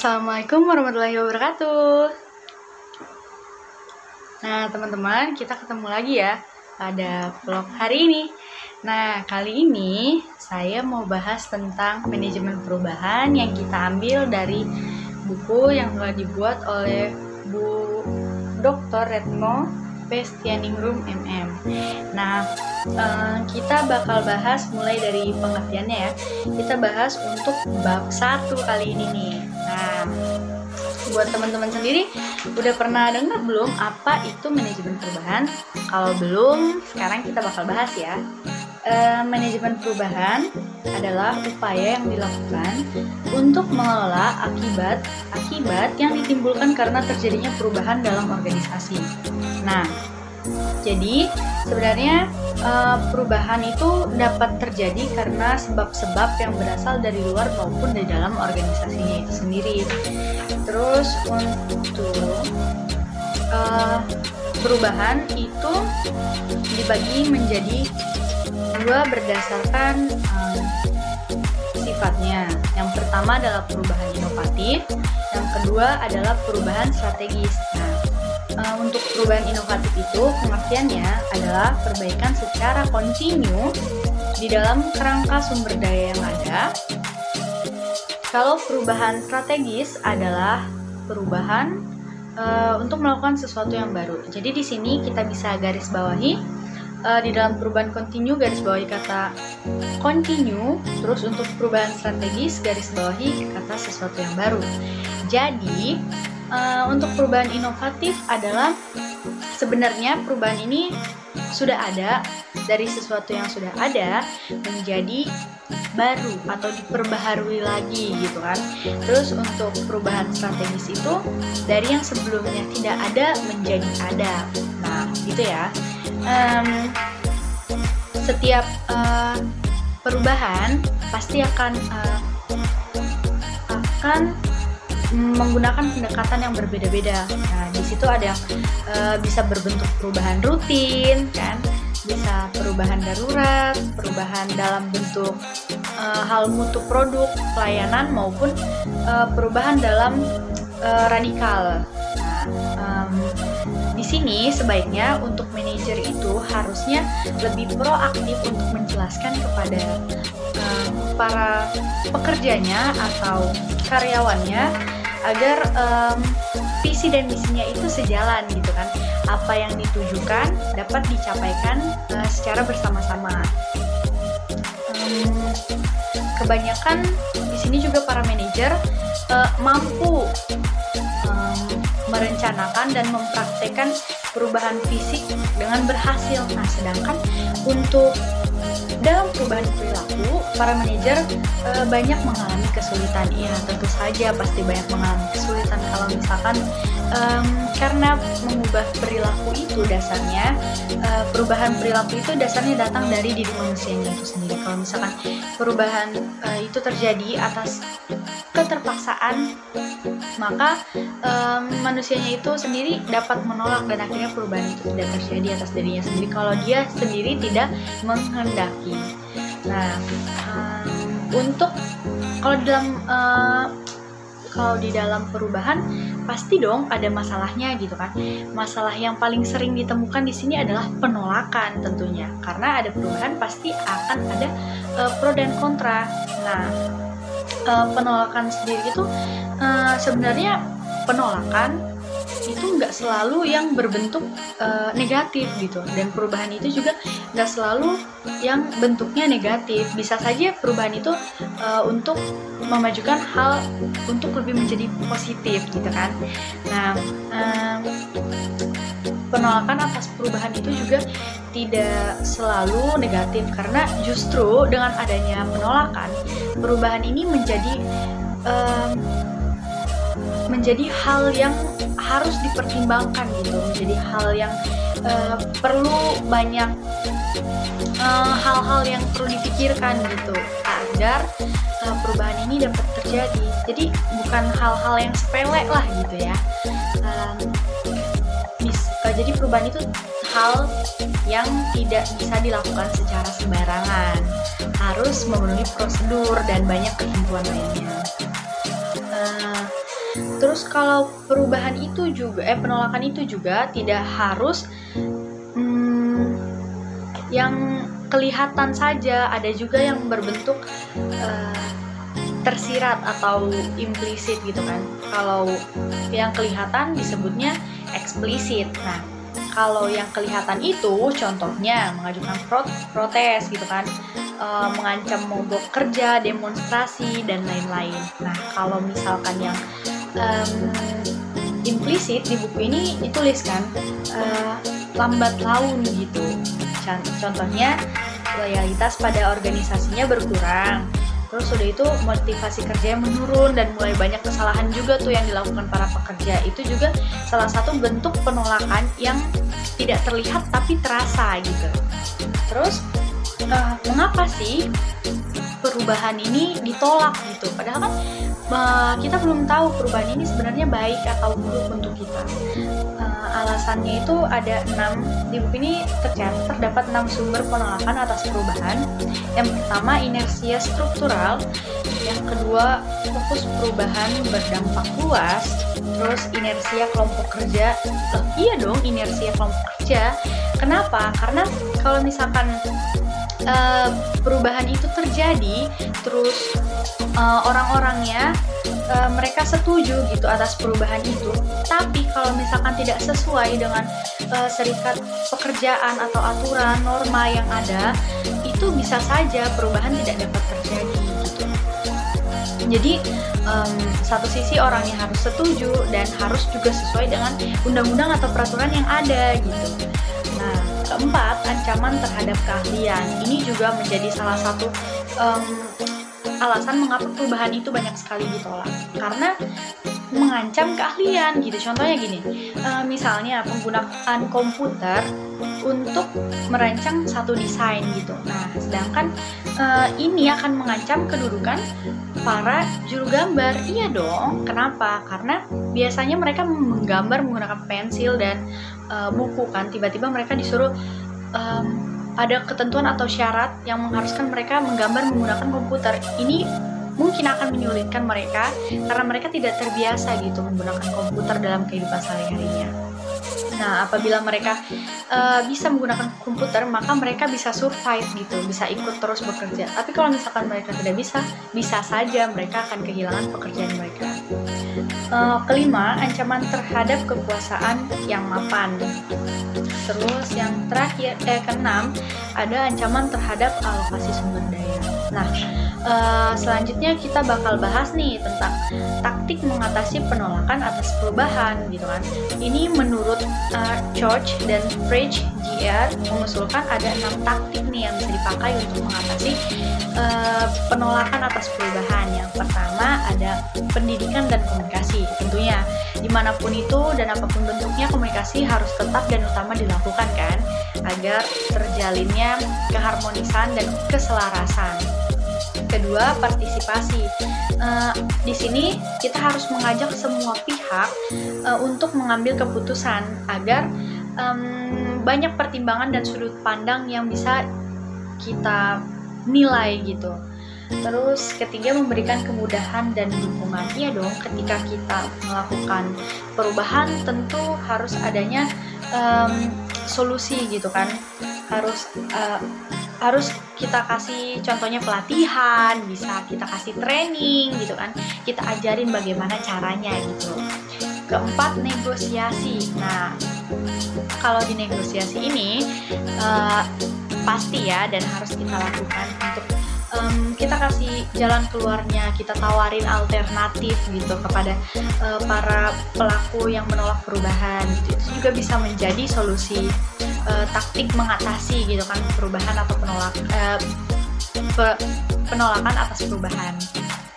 Assalamualaikum warahmatullahi wabarakatuh. Nah teman-teman, kita ketemu lagi ya pada vlog hari ini. Nah kali ini saya mau bahas tentang manajemen perubahan yang kita ambil dari buku yang telah dibuat oleh Bu Dr. Retno Pestianingrum MM. Nah kita bakal bahas mulai dari pengertiannya ya. Kita bahas untuk bab 1 kali ini nih. Nah, buat teman-teman sendiri udah pernah dengar belum apa itu manajemen perubahan? Kalau belum, sekarang kita bakal bahas ya. Manajemen perubahan adalah upaya yang dilakukan untuk mengelola akibat yang ditimbulkan karena terjadinya perubahan dalam organisasi. Nah, jadi sebenarnya perubahan itu dapat terjadi karena sebab-sebab yang berasal dari luar maupun dari dalam organisasinya itu sendiri. Terus untuk perubahan itu dibagi menjadi dua berdasarkan sifatnya. Yang pertama adalah perubahan inovatif, yang kedua adalah perubahan strategis. Nah, untuk perubahan inovatif itu pengertiannya adalah perbaikan secara kontinu di dalam kerangka sumber daya yang ada. Kalau perubahan strategis adalah perubahan untuk melakukan sesuatu yang baru. Jadi di sini kita bisa garis bawahi di dalam perubahan kontinu garis bawahi kata kontinu, terus untuk perubahan strategis garis bawahi kata sesuatu yang baru. Jadi untuk perubahan inovatif adalah sebenarnya perubahan ini sudah ada dari sesuatu yang sudah ada menjadi baru atau diperbaharui lagi gitu kan. Terus untuk perubahan strategis itu dari yang sebelumnya tidak ada menjadi ada. Nah gitu ya. Setiap perubahan pasti akan menggunakan pendekatan yang berbeda-beda. Nah, di situ ada yang bisa berbentuk perubahan rutin, kan? Bisa perubahan darurat, perubahan dalam bentuk hal mutu produk, pelayanan maupun perubahan dalam radikal. Nah, di sini sebaiknya untuk manajer itu harusnya lebih proaktif untuk menjelaskan kepada para pekerjanya atau karyawannya agar visi dan misinya itu sejalan gitu kan. Apa yang ditujukan dapat dicapaikan secara bersama-sama. Kebanyakan di sini juga para manajer mampu merencanakan dan mempraktekkan perubahan fisik dengan berhasil. Nah, sedangkan untuk dalam perubahan perilaku, para manajer banyak mengalami kesulitan. Ya, tentu saja pasti banyak mengalami kesulitan kalau misalkan karena mengubah perilaku itu dasarnya, perubahan perilaku itu dasarnya datang dari diri manusianya itu sendiri. Kalau misalkan perubahan itu terjadi atas keterpaksaan, maka manusianya itu sendiri dapat menolak dan akhirnya perubahan itu tidak terjadi atas dirinya sendiri kalau dia sendiri tidak menghendaki. Nah, untuk kalau di dalam perubahan pasti dong ada masalahnya gitu kan. Masalah yang paling sering ditemukan di sini adalah penolakan tentunya, karena ada perubahan pasti akan ada pro dan kontra. Nah, penolakan sendiri itu sebenarnya penolakan itu nggak selalu yang berbentuk negatif gitu, dan perubahan itu juga nggak selalu yang bentuknya negatif. Bisa saja perubahan itu untuk memajukan hal untuk lebih menjadi positif gitu kan. Nah, penolakan atas perubahan itu juga tidak selalu negatif, karena justru dengan adanya penolakan, perubahan ini menjadi hal yang harus dipertimbangkan gitu, menjadi hal yang perlu banyak hal-hal yang perlu dipikirkan gitu agar perubahan ini dapat terjadi. Jadi bukan hal-hal yang sepele lah gitu ya. Jadi perubahan itu hal yang tidak bisa dilakukan secara sembarangan, harus memenuhi prosedur dan banyak ketentuan lainnya. Terus kalau perubahan itu juga, penolakan itu juga tidak harus yang kelihatan saja, ada juga yang berbentuk tersirat atau implisit gitu kan. Kalau yang kelihatan disebutnya eksplisit. Nah, kalau yang kelihatan itu contohnya mengajukan protes gitu kan, mengancam mogok kerja, demonstrasi, dan lain-lain. Nah, kalau misalkan yang implisit di buku ini dituliskan lambat laun gitu. Contohnya loyalitas pada organisasinya berkurang. Terus udah itu motivasi kerja yang menurun dan mulai banyak kesalahan juga tuh yang dilakukan para pekerja. Itu juga salah satu bentuk penolakan yang tidak terlihat tapi terasa gitu. Terus mengapa sih perubahan ini ditolak gitu? Padahal kan kita belum tahu perubahan ini sebenarnya baik atau buruk untuk kita. Alasannya itu ada 6. Di buku ini terdapat 6 sumber penolakan atas perubahan. Yang pertama, inersia struktural. Yang kedua, fokus perubahan berdampak luas. Terus inersia kelompok kerja. Iya dong, inersia kelompok kerja. Kenapa? Karena kalau misalkan perubahan itu terjadi, terus orang-orangnya mereka setuju gitu atas perubahan itu, tapi kalau misalkan tidak sesuai dengan serikat pekerjaan atau aturan norma yang ada, itu bisa saja perubahan tidak dapat terjadi gitu. Jadi satu sisi orangnya harus setuju dan harus juga sesuai dengan undang-undang atau peraturan yang ada gitu. Nah, keempat, ancaman terhadap keahlian. Ini juga menjadi salah satu alasan mengapa perubahan itu banyak sekali ditolak, karena mengancam keahlian gitu. Contohnya gini, misalnya penggunaan komputer untuk merancang satu desain gitu. Nah, sedangkan ini akan mengancam kedudukan para juru gambar. Iya dong, kenapa? Karena biasanya mereka menggambar menggunakan pensil dan buku kan, tiba-tiba mereka disuruh ada ketentuan atau syarat yang mengharuskan mereka menggambar menggunakan komputer. Ini mungkin akan menyulitkan mereka karena mereka tidak terbiasa gitu menggunakan komputer dalam kehidupan sehari-harinya. Nah, apabila mereka bisa menggunakan komputer, maka mereka bisa survive gitu, bisa ikut terus bekerja. Tapi kalau misalkan mereka tidak bisa saja mereka akan kehilangan pekerjaan mereka. Kelima, ancaman terhadap kekuasaan yang mapan. Terus yang terakhir, keenam, ada ancaman terhadap alokasi sumber daya. Nah, selanjutnya kita bakal bahas nih tentang taktik mengatasi penolakan atas perubahan gitu kan. Ini menurut George dan Fridge Jr. mengusulkan ada 6 taktik nih yang bisa dipakai untuk mengatasi penolakan atas perubahan. Yang pertama ada pendidikan dan komunikasi. Tentunya dimanapun itu dan apapun bentuknya, komunikasi harus tetap dan utama dilakukan kan, agar terjalinnya keharmonisan dan keselarasan. Kedua, partisipasi. Di sini kita harus mengajak semua pihak untuk mengambil keputusan agar banyak pertimbangan dan sudut pandang yang bisa kita nilai gitu. Terus ketiga, memberikan kemudahan dan dukungan. Iya dong, ketika kita melakukan perubahan tentu harus adanya solusi gitu kan. Harus kita kasih contohnya pelatihan, bisa kita kasih training gitu kan. Kita ajarin bagaimana caranya gitu. Keempat, negosiasi. Nah, kalau di negosiasi ini pasti ya dan harus kita lakukan untuk kita kasih jalan keluarnya, kita tawarin alternatif gitu kepada para pelaku yang menolak perubahan gitu. Itu juga bisa menjadi solusi taktik mengatasi gitu kan perubahan atau penolakan atas perubahan.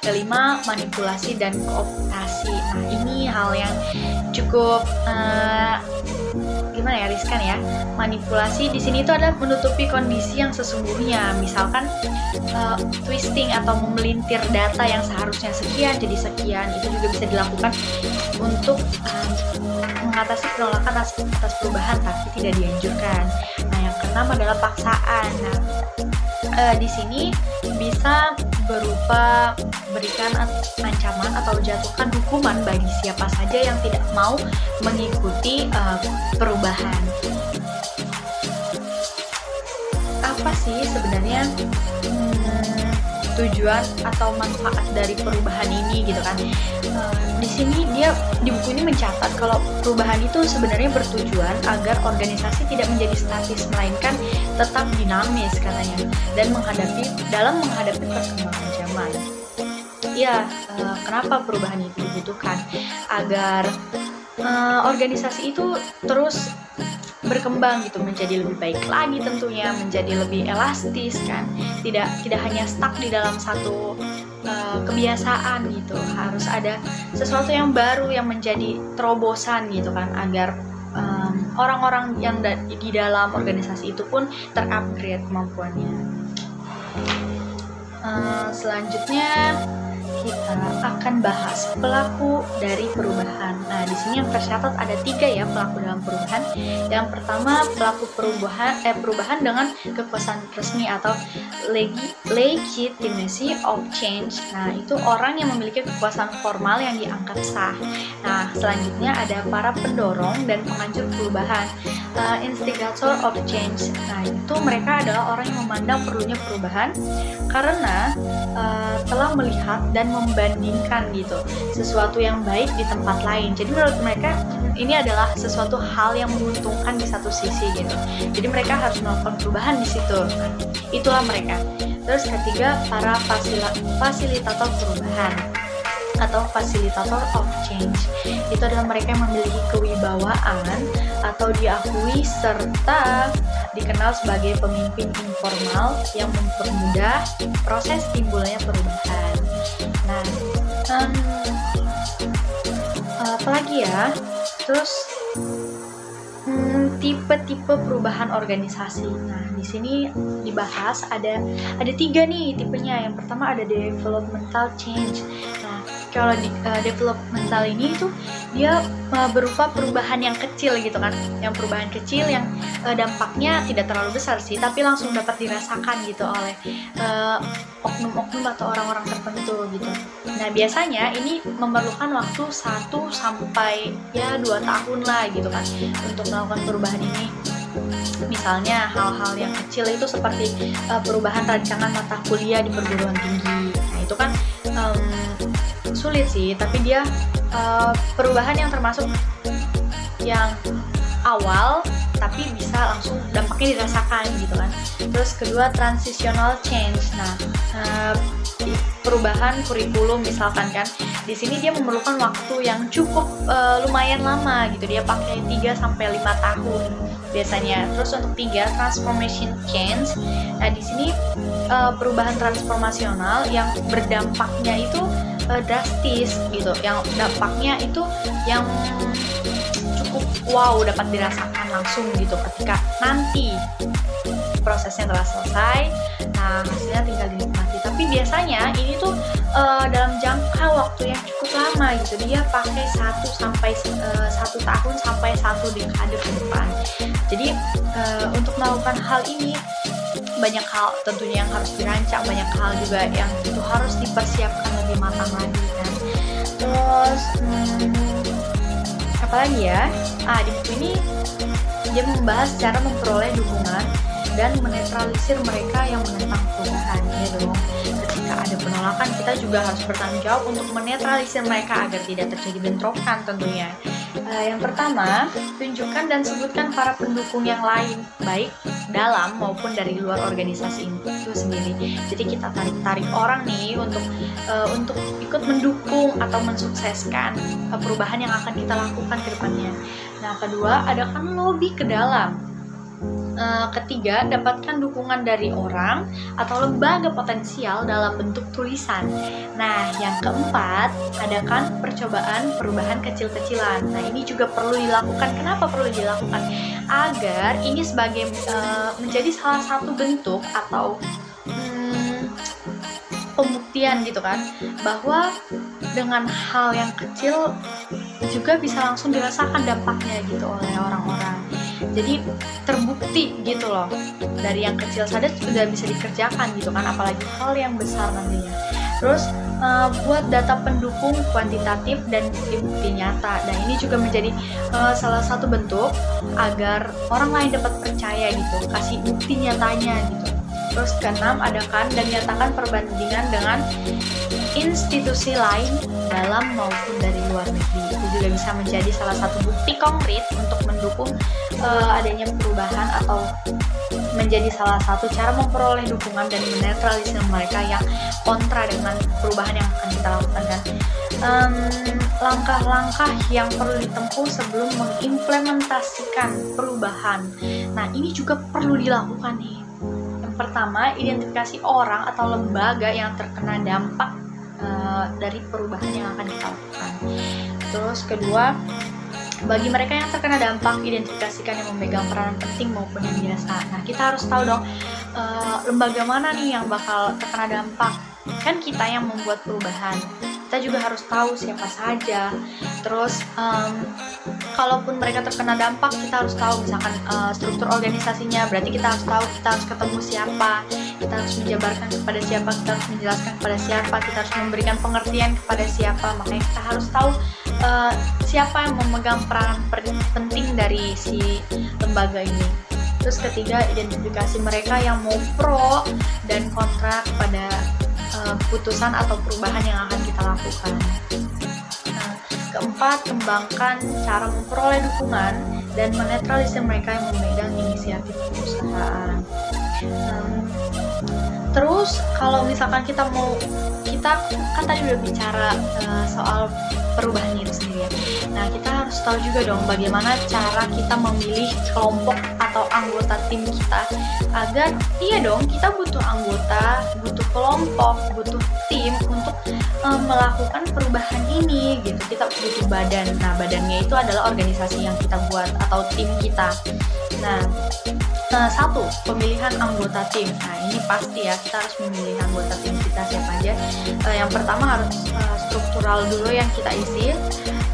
Kelima, manipulasi dan kooptasi. Nah, ini hal yang cukup riskan ya. Manipulasi di sini itu adalah menutupi kondisi yang sesungguhnya. Misalkan twisting atau memelintir data yang seharusnya sekian jadi sekian. Itu juga bisa dilakukan untuk mengatasi penolakan atas perubahan, tapi tidak dianjurkan. Nah, yang keenam adalah paksaan. Nah, di sini bisa berupa berikan ancaman atau jatuhkan hukuman bagi siapa saja yang tidak mau mengikuti perubahan. Apa sih sebenarnya tujuan atau manfaat dari perubahan ini gitu kan? Di sini di buku ini mencatat kalau perubahan itu sebenarnya bertujuan agar organisasi tidak menjadi statis melainkan tetap dinamis katanya dan dalam menghadapi perkembangan zaman. Ya, kenapa perubahan itu dibutuhkan? Agar organisasi itu terus berkembang gitu, menjadi lebih baik lagi tentunya, menjadi lebih elastis kan, tidak hanya stuck di dalam satu kebiasaan gitu, harus ada sesuatu yang baru yang menjadi terobosan gitu kan, agar orang-orang yang di dalam organisasi itu pun terupgrade kemampuannya. Selanjutnya kita akan bahas pelaku dari perubahan. Nah, di sini yang tercatat ada 3 ya pelaku dalam perubahan. Yang pertama, pelaku perubahan dengan kekuasaan resmi atau legitimacy of change. Nah, itu orang yang memiliki kekuasaan formal yang dianggap sah. Nah, selanjutnya ada para pendorong dan penganjur perubahan, instigator of change. Nah, itu mereka adalah orang yang memandang perlunya perubahan karena telah melihat dan membandingkan gitu sesuatu yang baik di tempat lain. Jadi menurut mereka ini adalah sesuatu hal yang menguntungkan di satu sisi gitu. Jadi mereka harus melakukan perubahan di situ. Nah, itulah mereka. Terus ketiga, para fasilitator perubahan atau fasilitator of change. Itu adalah mereka yang memiliki kewibawaan atau diakui serta dikenal sebagai pemimpin informal yang mempermudah proses timbulnya perubahan. Nah, apalagi ya? Terus tipe-tipe perubahan organisasi. Nah, di sini dibahas ada 3 nih tipenya. Yang pertama ada developmental change. Nah, kalau di developmental ini itu dia berupa perubahan yang kecil gitu kan, yang perubahan kecil yang dampaknya tidak terlalu besar sih, tapi langsung dapat dirasakan gitu oleh oknum-oknum atau orang-orang tertentu gitu. Nah, biasanya ini memerlukan waktu 1 sampai 2 tahun lah gitu kan untuk melakukan perubahan ini. Misalnya hal-hal yang kecil itu seperti perubahan rancangan mata kuliah di perguruan tinggi. Nah, itu kan sulit sih, tapi dia perubahan yang termasuk yang awal tapi bisa langsung dampaknya dirasakan gitu kan. Terus kedua, transitional change. Nah, perubahan kurikulum misalkan kan, di sini dia memerlukan waktu yang cukup lumayan lama gitu, dia pakai 3 sampai 5 tahun biasanya. Terus untuk 3, transformation change. Nah, di sini perubahan transformasional yang berdampaknya itu drastis gitu, yang dampaknya itu yang cukup wow, dapat dirasakan langsung gitu ketika nanti prosesnya telah selesai. Nah, hasilnya tinggal dinikmati. Tapi biasanya ini tuh dalam jangka waktu yang cukup lama gitu, dia pakai 1 tahun sampai 1 dekade ke depan. Jadi untuk melakukan hal ini banyak hal tentunya yang harus dirancang, banyak hal juga yang itu harus dipersiapkan lebih matang lagi kan. Terus apa lagi ya? Di buku ini dia membahas cara memperoleh dukungan dan menetralisir mereka yang menentang perubahan. Ya dong, ketika ada penolakan kita juga harus bertanggung jawab untuk menetralisir mereka agar tidak terjadi bentrokan tentunya. Yang pertama, tunjukkan dan sebutkan para pendukung yang lain, baik dalam maupun dari luar organisasi itu sendiri. Jadi kita tarik orang nih untuk ikut mendukung atau mensukseskan perubahan yang akan kita lakukan ke depannya. Nah, kedua, adakan lobby ke dalam. Ketiga, dapatkan dukungan dari orang atau lembaga potensial dalam bentuk tulisan. Nah, yang keempat, adakan percobaan perubahan kecil-kecilan. Nah, ini juga perlu dilakukan. Kenapa perlu dilakukan? Agar ini sebagai menjadi salah satu bentuk atau pembuktian gitu kan, bahwa dengan hal yang kecil juga bisa langsung dirasakan dampaknya gitu oleh orang-orang. Jadi terbukti gitu loh, dari yang kecil saja sudah bisa dikerjakan gitu kan, apalagi hal yang besar nantinya. Terus buat data pendukung kuantitatif dan bukti-bukti nyata. Nah ini juga menjadi salah satu bentuk agar orang lain dapat percaya gitu, kasih bukti nyatanya gitu. Terus keenam, adakan dan nyatakan perbandingan dengan institusi lain dalam maupun dari luar negeri. Itu juga bisa menjadi salah satu bukti konkret untuk mendukung adanya perubahan atau menjadi salah satu cara memperoleh dukungan dan menetralisir mereka yang kontra dengan perubahan yang akan kita lakukan. Dan langkah-langkah yang perlu ditempuh sebelum mengimplementasikan perubahan. Nah ini juga perlu dilakukan nih. Yang pertama, identifikasi orang atau lembaga yang terkena dampak dari perubahan yang akan kita lakukan. Terus kedua, bagi mereka yang terkena dampak, identifikasikan yang memegang peranan penting maupun yang biasa. Nah kita harus tahu dong lembaga mana nih yang bakal terkena dampak. Kan kita yang membuat perubahan, kita juga harus tahu siapa saja. Terus kalaupun mereka terkena dampak, kita harus tahu misalkan struktur organisasinya. Berarti kita harus tahu, kita harus ketemu siapa, kita harus menjabarkan kepada siapa, kita harus menjelaskan kepada siapa, kita harus memberikan pengertian kepada siapa. Makanya kita harus tahu siapa yang memegang peran penting dari si lembaga ini. Terus ketiga, identifikasi mereka yang mau pro dan kontra kepada putusan atau perubahan yang akan kita lakukan. Nah, keempat, kembangkan cara memperoleh dukungan dan menetralisir mereka yang memegang inisiatif perusahaan. Terus kalau misalkan kita kan tadi udah bicara soal perubahan itu sendiri ya. Nah kita harus tahu juga dong bagaimana cara kita memilih kelompok atau anggota tim kita agar kita butuh anggota, butuh kelompok, butuh tim untuk melakukan perubahan ini gitu. Kita butuh badan. Nah badannya itu adalah organisasi yang kita buat atau tim kita. Nah satu, pemilihan anggota tim. Nah ini pasti ya, kita harus memilih anggota tim kita siapa aja. Yang pertama harus struktural dulu yang kita isi.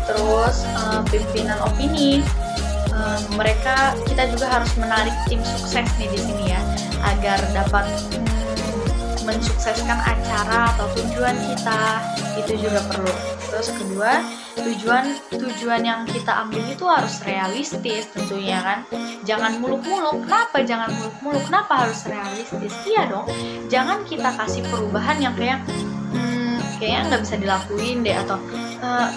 Terus pimpinan opini. Kita juga harus menarik tim sukses nih di sini ya, agar dapat mensukseskan acara atau tujuan kita. Itu juga perlu. Terus kedua, tujuan yang kita ambil itu harus realistis tentunya kan. Jangan muluk-muluk. Kenapa jangan muluk-muluk? Kenapa harus realistis? Iya dong, jangan kita kasih perubahan yang kayaknya nggak bisa dilakuin deh, atau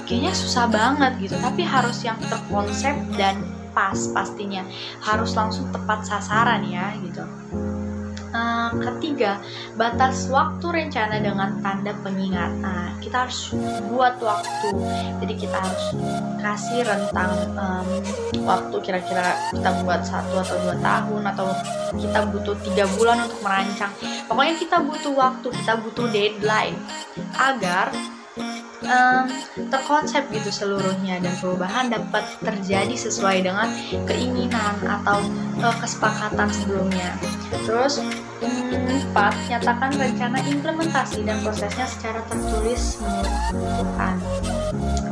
kayaknya susah banget gitu. Tapi harus yang terkonsep dan pas pastinya. Harus langsung tepat sasaran ya gitu. Ketiga, batas waktu rencana dengan tanda pengingat. Nah, kita harus buat waktu. Jadi kita harus kasih rentang waktu, kira-kira kita buat 1 atau 2 tahun, atau kita butuh 3 bulan untuk merancang. Pokoknya kita butuh waktu, kita butuh deadline agar terkonsep gitu seluruhnya, dan perubahan dapat terjadi sesuai dengan keinginan atau kesepakatan sebelumnya. Terus 4, nyatakan rencana implementasi dan prosesnya secara tertulis menurut kebutuhan.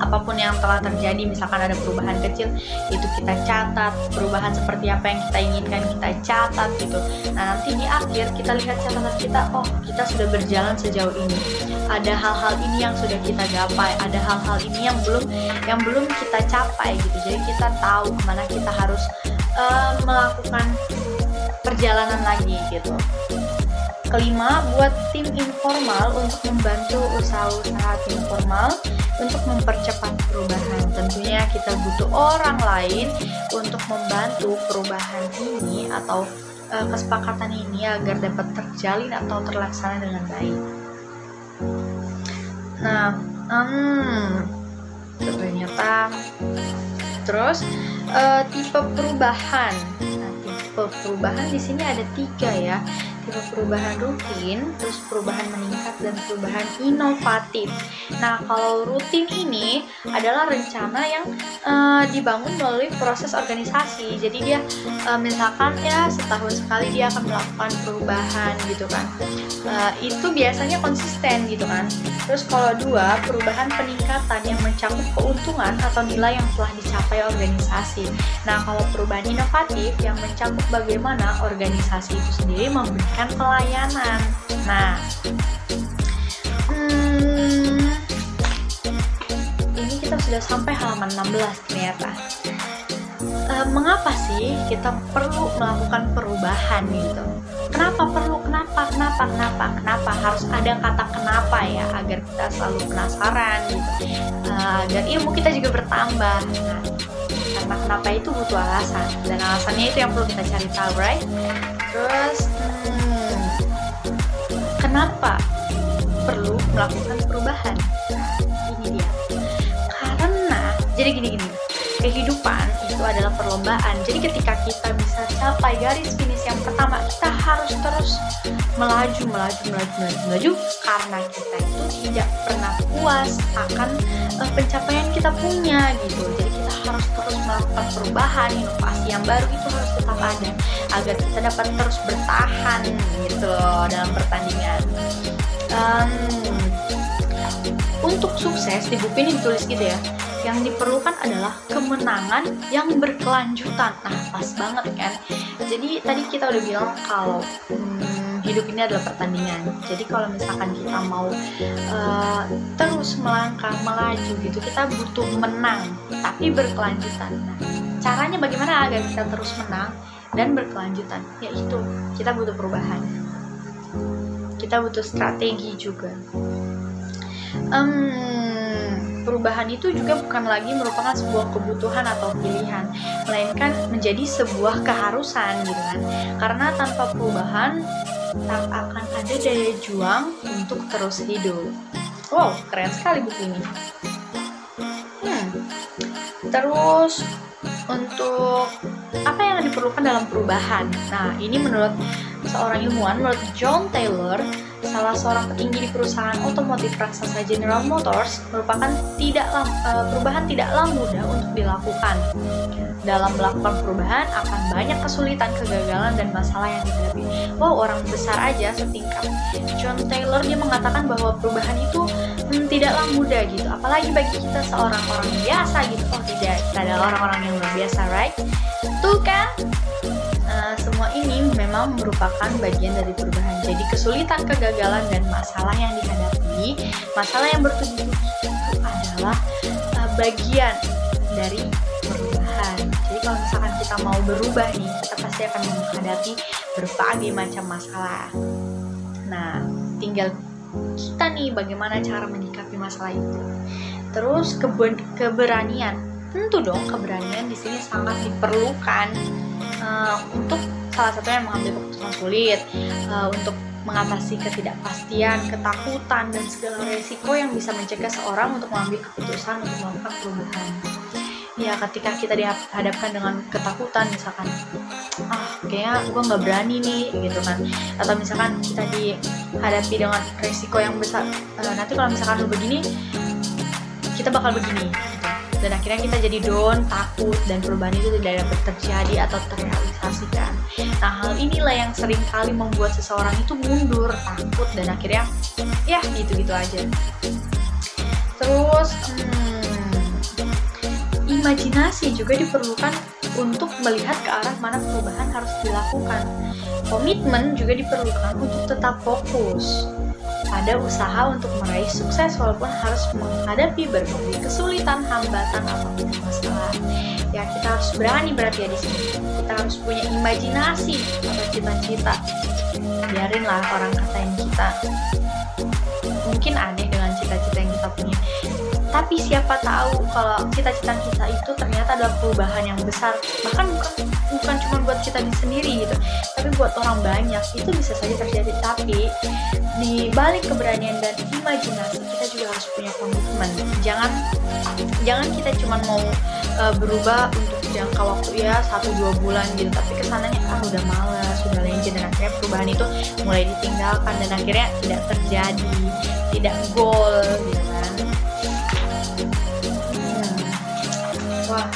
Apapun yang telah terjadi, misalkan ada perubahan kecil, itu kita catat. Perubahan seperti apa yang kita inginkan, kita catat gitu. Nah nanti di akhir kita lihat catatan kita, oh kita sudah berjalan sejauh ini, ada hal-hal ini yang sudah kita gapai, ada hal-hal ini yang belum kita capai gitu. Jadi kita tahu kemana kita harus melakukan perjalanan lagi gitu. Kelima, buat tim informal untuk membantu usaha-usaha tim formal untuk mempercepat perubahan. Tentunya kita butuh orang lain untuk membantu perubahan ini atau kesepakatan ini agar dapat terjalin atau terlaksana dengan baik. Nah, ternyata terus tipe perubahan. Nah, tipe perubahan di sini ada 3 ya. tipe perubahan rutin, terus perubahan meningkat, dan perubahan inovatif. Nah, kalau rutin ini adalah rencana yang dibangun melalui proses organisasi. Jadi dia misalkan ya setahun sekali dia akan melakukan perubahan gitu kan. Itu biasanya konsisten gitu kan. Terus kalau dua, perubahan peningkatan yang mencakup keuntungan atau nilai yang telah dicapai organisasi. Nah, kalau perubahan inovatif yang mencakup bagaimana organisasi itu sendiri memberikan pelayanan. Nah, ini kita sudah sampai halaman 16 ternyata. Mengapa sih kita perlu melakukan perubahan gitu? Kenapa perlu? Kenapa? Harus ada kata kenapa ya, agar kita selalu penasaran gitu. Agar ilmu kita juga bertambah. Nah, karena kenapa itu butuh alasan, dan alasannya itu yang perlu kita cari tahu, right? Terus kenapa perlu melakukan perubahan? Ini dia. Karena jadi gini, kehidupan itu adalah perlombaan. Jadi ketika kita bisa capai garis finish yang pertama, kita harus terus melaju karena kita itu tidak pernah puas akan pencapaian kita punya gitu. Jadi kita harus terus melakukan perubahan, inovasi yang baru itu harus tetap ada agar kita dapat terus bertahan gitu loh dalam pertandingan. Untuk sukses di buku ini ditulis gitu ya, yang diperlukan adalah kemenangan yang berkelanjutan. Nah, pas banget kan. Jadi tadi kita udah bilang kalau hidup ini adalah pertandingan. Jadi kalau misalkan kita mau terus melangkah, melaju gitu, kita butuh menang tapi berkelanjutan. Nah, caranya bagaimana agar kita terus menang dan berkelanjutan? Yaitu kita butuh perubahan. Kita butuh strategi juga. Perubahan itu juga bukan lagi merupakan sebuah kebutuhan atau pilihan, melainkan menjadi sebuah keharusan gitu kan. Karena tanpa perubahan tak akan ada daya juang untuk terus hidup. Wow, keren sekali buku ini. Terus untuk apa yang diperlukan dalam perubahan? Nah, ini menurut seorang ilmuwan, menurut John Taylor, salah seorang petinggi di perusahaan otomotif raksasa General Motors, merupakan perubahan tidaklah mudah untuk dilakukan. Dalam melakukan perubahan akan banyak kesulitan, kegagalan, dan masalah yang dihadapi. Wow, orang besar aja setingkat John Taylor dia mengatakan bahwa perubahan itu tidaklah mudah gitu. Apalagi bagi kita seorang orang biasa gitu. Oh tidak, kita adalah orang-orang yang luar biasa, right? Tuh kan? Semua ini memang merupakan bagian dari perubahan. Jadi kesulitan, kegagalan, dan masalah yang dihadapi, masalah yang bertubi-tubi itu adalah bagian dari perubahan. Jadi kalau misalkan kita mau berubah nih, kita pasti akan menghadapi berbagai macam masalah. Nah, tinggal kita nih bagaimana cara menyikapi masalah itu. Terus keberanian. Tentu dong, keberanian di sini sangat diperlukan untuk salah satunya mengambil keputusan sulit, untuk mengatasi ketidakpastian, ketakutan, dan segala resiko yang bisa mencegah seorang untuk mengambil keputusan untuk melakukan perubahan. Ya, ketika kita dihadapkan dengan ketakutan, misalkan, kayaknya gue nggak berani nih, gitu kan. Atau misalkan kita dihadapi dengan resiko yang besar, nanti kalau misalkan lu begini, kita bakal begini, gitu. Dan akhirnya kita jadi down, takut, dan perubahan itu tidak dapat terjadi atau terrealisasikan. Nah, hal inilah yang sering kali membuat seseorang itu mundur, takut, dan akhirnya ya gitu-gitu aja. Terus imajinasi juga diperlukan untuk melihat ke arah mana perubahan harus dilakukan. Komitmen juga diperlukan untuk tetap fokus pada usaha untuk meraih sukses walaupun harus menghadapi berbagai kesulitan, hambatan, ataupun masalah. Ya, kita harus berani berarti ya di sini. Kita harus punya imajinasi atau cita-cita. Biarinlah orang katain kita. Mungkin aneh dengan cita-cita yang kita punya. Tapi siapa tahu kalau cita-cita kita itu ternyata adalah perubahan yang besar. Bahkan bukan cuma buat kita sendiri gitu, tapi buat orang banyak. Itu bisa saja terjadi. Tapi di balik keberanian dan imajinasi, kita juga harus punya komitmen. Jangan kita cuma mau berubah untuk jangka waktu ya 1-2 bulan gitu, tapi kesananya udah malas, udah legend, dan akhirnya perubahan itu mulai ditinggalkan dan akhirnya tidak terjadi, tidak goal gitu kan. Wah,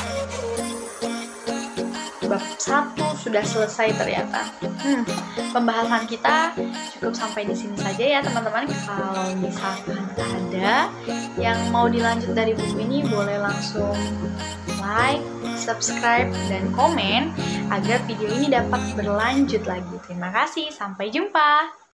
bab 1 sudah selesai ternyata. Pembahasan kita cukup sampai di sini saja ya teman-teman. Kalau misalkan ada yang mau dilanjut dari buku ini, boleh langsung like, subscribe, dan komen agar video ini dapat berlanjut lagi. Terima kasih, sampai jumpa.